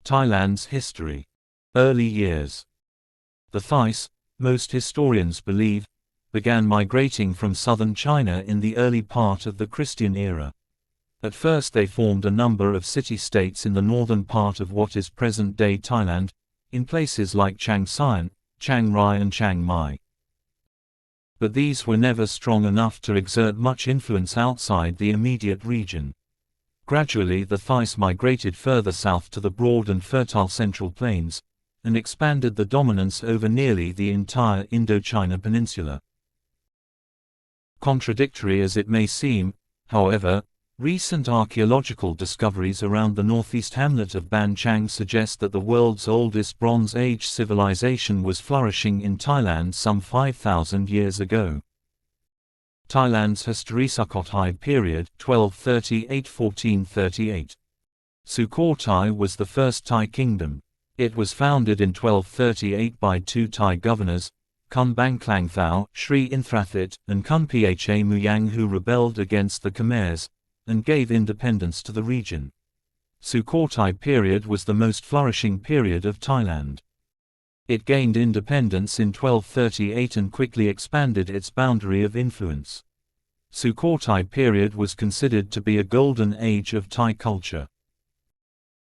Thailand's history. Early years. The Thais, most historians believe, began migrating from southern China in the early part of the Christian era. At first they formed a number of city-states in the northern part of what is present-day Thailand, in places like Chiang Saen, Chiang Rai and Chiang Mai. But these were never strong enough to exert much influence outside the immediate region. Gradually the Thais migrated further south to the broad and fertile Central Plains, and expanded the dominance over nearly the entire Indochina peninsula. Contradictory as it may seem, however, recent archaeological discoveries around the northeast hamlet of Ban Chang suggest that the world's oldest Bronze Age civilization was flourishing in Thailand some 5,000 years ago. Thailand's history. Sukhothai period 1238–1438. Sukhothai was the first Thai kingdom. It was founded in 1238 by two Thai governors, Kun Bangklangthao, Sri Inthrathit, and Kun Pha Muyang, who rebelled against the Khmers and gave independence to the region. Sukhothai period was the most flourishing period of Thailand. It gained independence in 1238 and quickly expanded its boundary of influence. Sukhothai period was considered to be a golden age of Thai culture.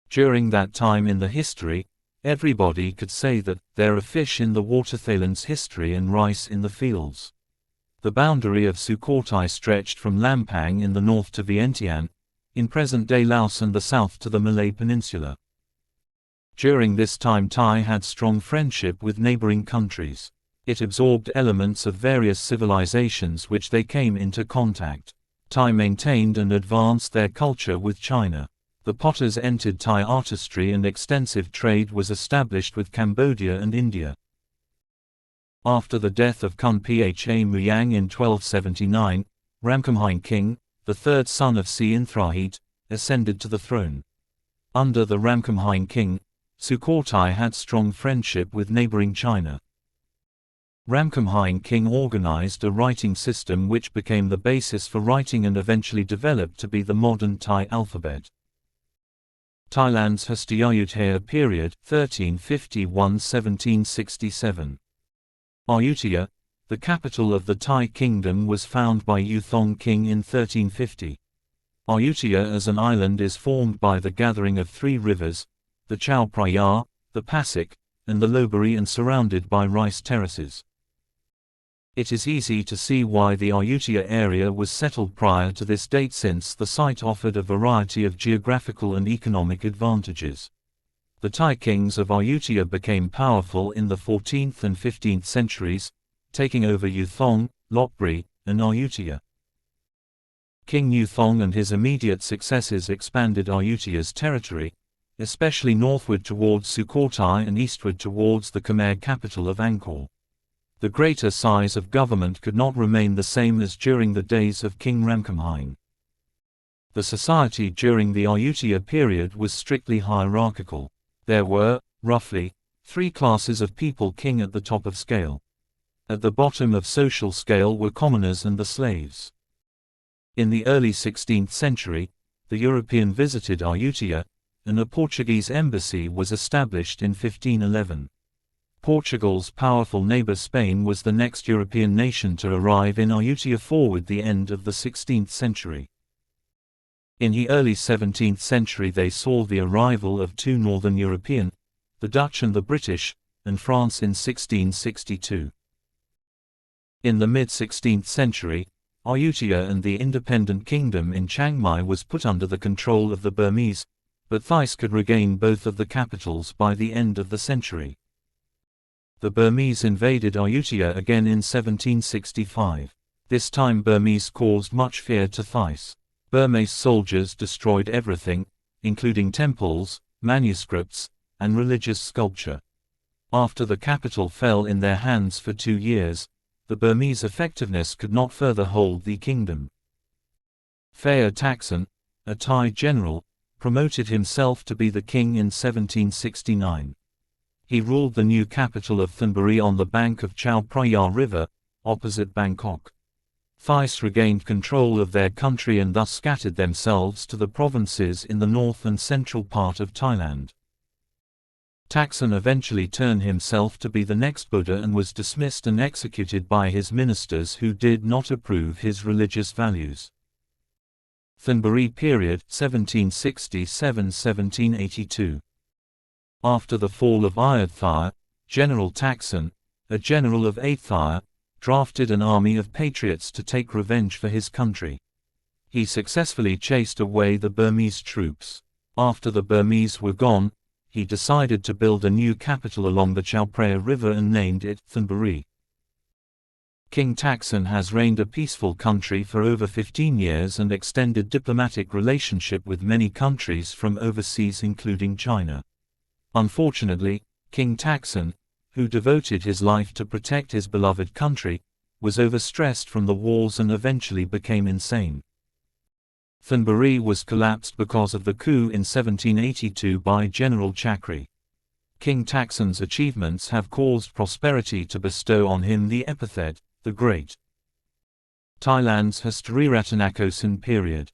During that time in the history, everybody could say that there are fish in the water. Thailand's history and rice in the fields. The boundary of Sukhothai stretched from Lampang in the north to Vientiane, in present-day Laos, and the south to the Malay Peninsula. During this time Thai had strong friendship with neighboring countries. It absorbed elements of various civilizations which they came into contact. Thai maintained and advanced their culture with China. The potters entered Thai artistry and extensive trade was established with Cambodia and India. After the death of Kun Pha Muyang in 1279, Ramkhamhaeng King, the third son of Si Inthrathit, ascended to the throne. Under the Ramkhamhaeng King, Sukhothai had strong friendship with neighboring China. Ramkhamhaeng King organized a writing system which became the basis for writing and eventually developed to be the modern Thai alphabet. Thailand's Ayutthaya period 1351–1767. Ayutthaya, the capital of the Thai kingdom, was founded by U Thong King in 1350. Ayutthaya as an island is formed by the gathering of three rivers, the Chao Phraya, the Pasig, and the Lopburi, and surrounded by rice terraces. It is easy to see why the Ayutthaya area was settled prior to this date, since the site offered a variety of geographical and economic advantages. The Thai kings of Ayutthaya became powerful in the 14th and 15th centuries, taking over U Thong, Lopburi, and Ayutthaya. King U Thong and his immediate successors expanded Ayutthaya's territory, especially northward towards Sukhothai and eastward towards the Khmer capital of Angkor. The greater size of government could not remain the same as during the days of King Ramkhamhaeng. The society during the Ayutthaya period was strictly hierarchical. There were, roughly, three classes of people: king at the top of scale. At the bottom of social scale were commoners and the slaves. In the early 16th century, the European visited Ayutthaya, and a Portuguese embassy was established in 1511. Portugal's powerful neighbor Spain was the next European nation to arrive in Ayutthaya forward the end of the 16th century. In the early 17th century they saw the arrival of two northern European, the Dutch and the British, and France in 1662. In the mid-16th century, Ayutthaya and the independent kingdom in Chiang Mai was put under the control of the Burmese, but Thais could regain both of the capitals by the end of the century. The Burmese invaded Ayutthaya again in 1765. This time Burmese caused much fear to Thais. Burmese soldiers destroyed everything, including temples, manuscripts, and religious sculpture. After the capital fell in their hands for 2 years, the Burmese effectiveness could not further hold the kingdom. Phaya Thaksin, a Thai general, promoted himself to be the king in 1769. He ruled the new capital of Thonburi on the bank of Chao Phraya River, opposite Bangkok. Thais regained control of their country and thus scattered themselves to the provinces in the north and central part of Thailand. Taksin eventually turned himself to be the next Buddha and was dismissed and executed by his ministers who did not approve his religious values. Thonburi period 1767–1782. After the fall of Ayodhya, General Taksin, a general of Ayodhya, drafted an army of patriots to take revenge for his country. He successfully chased away the Burmese troops. After the Burmese were gone, he decided to build a new capital along the Chao Phraya River and named it Thonburi. King Taksin has reigned a peaceful country for over 15 years and extended diplomatic relationship with many countries from overseas including China. Unfortunately, King Taksin, who devoted his life to protect his beloved country, was overstressed from the wars and eventually became insane. Thonburi was collapsed because of the coup in 1782 by General Chakri. King Taksin's achievements have caused prosperity to bestow on him the epithet, the Great. Thailand's Historieratanakosin period.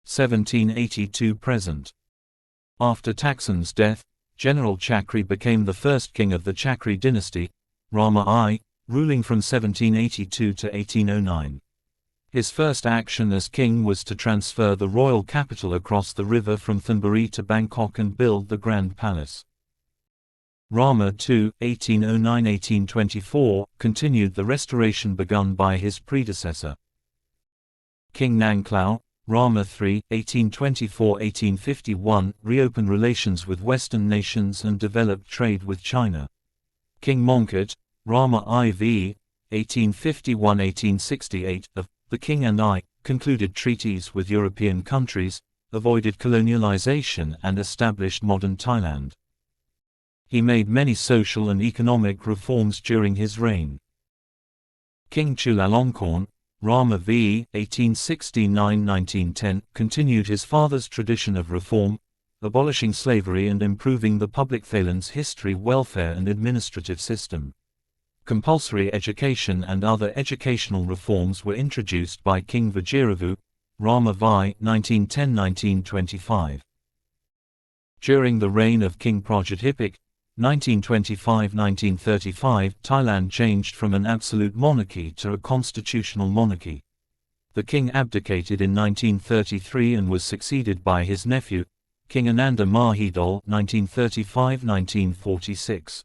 1782 present. After Taksin's death, General Chakri became the first king of the Chakri dynasty, Rama I, ruling from 1782 to 1809. His first action as king was to transfer the royal capital across the river from Thonburi to Bangkok and build the Grand Palace. Rama II, 1809–1824, continued the restoration begun by his predecessor. King Nangklao, Rama III, 1824–1851, reopened relations with Western nations and developed trade with China. King Mongkut, Rama IV, 1851–1868, of the King and I, concluded treaties with European countries, avoided colonialization and established modern Thailand. He made many social and economic reforms during his reign. King Chulalongkorn, Rama V, 1869–1910, continued his father's tradition of reform, abolishing slavery and improving the public Thailand's history, welfare and administrative system. Compulsory education and other educational reforms were introduced by King Vajiravu, Rama V, 1910–1925. During the reign of King Prajathipik, 1925–1935, Thailand changed from an absolute monarchy to a constitutional monarchy. The king abdicated in 1933 and was succeeded by his nephew, King Ananda Mahidol, 1935–1946.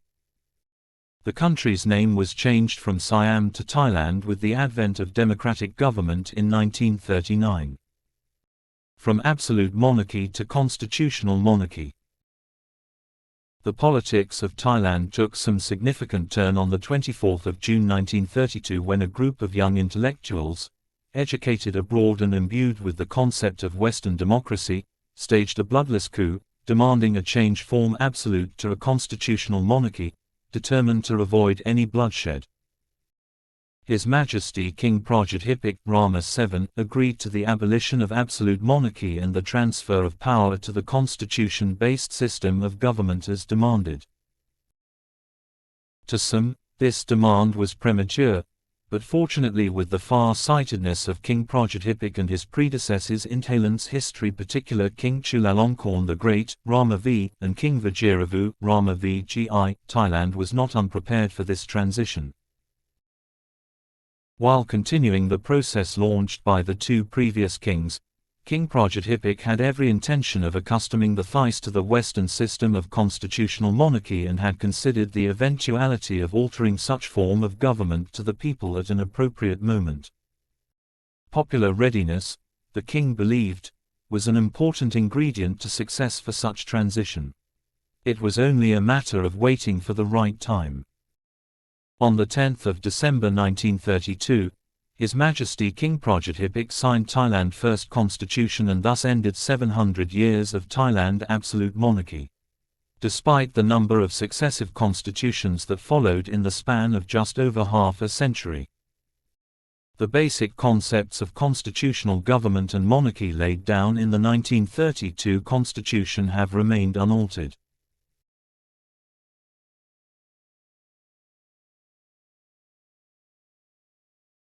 The country's name was changed from Siam to Thailand with the advent of democratic government in 1939. From absolute monarchy to constitutional monarchy. The politics of Thailand took some significant turn on the 24th of June 1932 when a group of young intellectuals, educated abroad and imbued with the concept of Western democracy, staged a bloodless coup, demanding a change from absolute to a constitutional monarchy, determined to avoid any bloodshed. His Majesty King Prajathipik Rama VII agreed to the abolition of absolute monarchy and the transfer of power to the constitution-based system of government as demanded. To some, this demand was premature, but fortunately with the far-sightedness of King Prajathipik and his predecessors in Thailand's history, particular King Chulalongkorn the Great, Rama V, and King Vajiravu, Rama VGI, Thailand was not unprepared for this transition. While continuing the process launched by the two previous kings, King Prajathipik had every intention of accustoming the Thais to the Western system of constitutional monarchy and had considered the eventuality of altering such form of government to the people at an appropriate moment. Popular readiness, the king believed, was an important ingredient to success for such transition. It was only a matter of waiting for the right time. On the 10th of December 1932, His Majesty King Prajathipik signed Thailand's first constitution and thus ended 700 years of Thailand absolute monarchy. Despite the number of successive constitutions that followed in the span of just over half a century. The basic concepts of constitutional government and monarchy laid down in the 1932 constitution have remained unaltered.